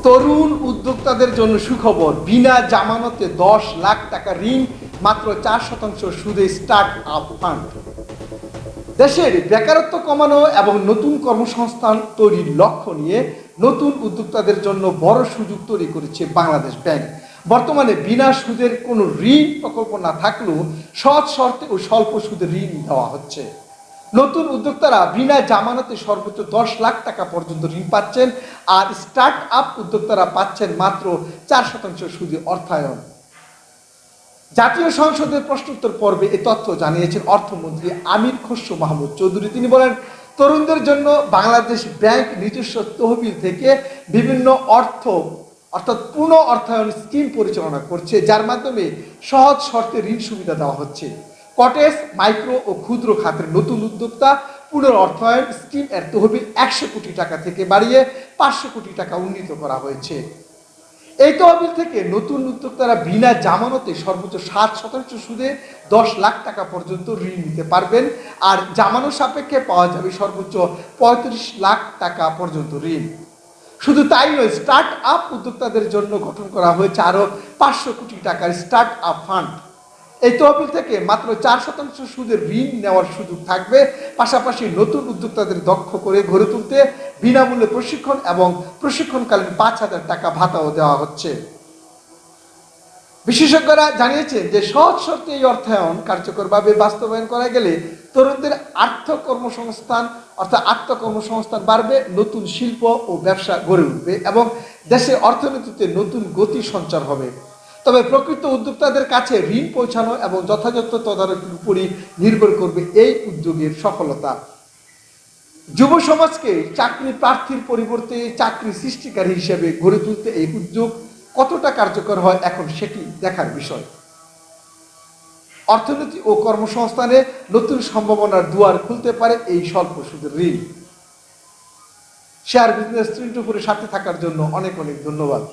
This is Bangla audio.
তরুণ উদ্যোক্তাদের জন্য সুখবর, বিনা জামানতে 10 লাখ টাকা ঋণ, মাত্র 4% সুদে স্টার্ট আপ ফান্ড। দেশের বেকারত্ব কমানো এবং নতুন কর্মসংস্থান তৈরির লক্ষ্য নিয়ে নতুন উদ্যোক্তাদের জন্য বড় সুযোগ তৈরি করেছে বাংলাদেশ ব্যাংক। বর্তমানে বিনা সুদের কোনো ঋণ প্রকল্প না থাকলেও সহজ শর্তে ও স্বল্প সুদে ঋণ দেওয়া হচ্ছে। নতুন উদ্যোক্তারা বিনা জামানতে সর্বোচ্চ 10 লাখ টাকা পর্যন্ত ঋণ পাচ্ছেন, আর স্টার্ট আপ উদ্যোক্তারা পাচ্ছেন মাত্র 4% সুদে অর্থায়ন। জাতীয় সংসদের প্রশ্নোত্তর পর্বে এই তথ্য জানিয়েছেন অর্থমন্ত্রী আমির খসরু মাহমুদ চৌধুরী। তিনি বলেন, তরুণদের জন্য বাংলাদেশ ব্যাংক নিজস্ব তহবিল থেকে বিভিন্ন অর্থাৎ পুনঃ অর্থায়ন স্কিম পরিচালনা করছে, যার মাধ্যমে সহজ শর্তে ঋণ সুবিধা দেওয়া হচ্ছে। কটেজ, মাইক্রো ও ক্ষুদ্র খাতের নতুন উদ্যোক্তা পুনঃ অর্থায়ন স্কিম এর তহবিল 100 কোটি টাকা থেকে বাড়িয়ে 500 কোটি টাকা উন্নীত করা হয়েছে। এই তহবিল থেকে নতুন উদ্যোক্তারা বিনা জামানতে সর্বোচ্চ 7% সুদে 10 লাখ টাকা পর্যন্ত ঋণ নিতে পারবেন, আর জামানত সাপেক্ষে পাওয়া যাবে সর্বোচ্চ 35 লাখ টাকা পর্যন্ত ঋণ। শুধু তাই নয়, স্টার্ট আপ উদ্যোক্তাদের জন্য গঠন করা হয়েছে আরও 500 কোটি টাকার স্টার্ট আপ ফান্ড। এই তহবিল থেকে মাত্র 4% সুদে ঋণ নেওয়ার সুযোগ থাকবে। পাশাপাশি নতুন উদ্যোক্তাদের দক্ষ করে গড়ে তুলতে বিনামূল্যে প্রশিক্ষণ এবং প্রশিক্ষণকালীন 5,000 টাকা ভাতাও দেওয়া হচ্ছে। বিশেষজ্ঞরা জানিয়েছেন যে সহজ শর্তে এই অর্থায়ন কার্যকরভাবে বাস্তবায়ন করা গেলে তরুণদের আত্মকর্মসংস্থান বাড়বে, নতুন শিল্প ও ব্যবসা গড়ে উঠবে এবং দেশের অর্থনীতিতে নতুন গতি সঞ্চার হবে। তবে প্রকৃত উদ্যোক্তাদের কাছে ঋণ পৌঁছানো এবং যথাযথ তদারকির উপরই নির্ভর করবে এই উদ্যোগের সফলতা। যুব সমাজকে চাকরি প্রার্থীর পরিবর্তে চাকরি সৃষ্টিকারী হিসেবে গড়ে তুলতে এই উদ্যোগ কতটা কার্যকর হয় এখন সেটি দেখার বিষয়। অর্থনীতি ও কর্মসংস্থানে নতুন সম্ভাবনার দুয়ার খুলতে পারে এই স্বল্প সুদের ঋণ। শেয়ার বিজনেস 3-2-4 সাথে থাকার জন্য অনেক অনেক ধন্যবাদ।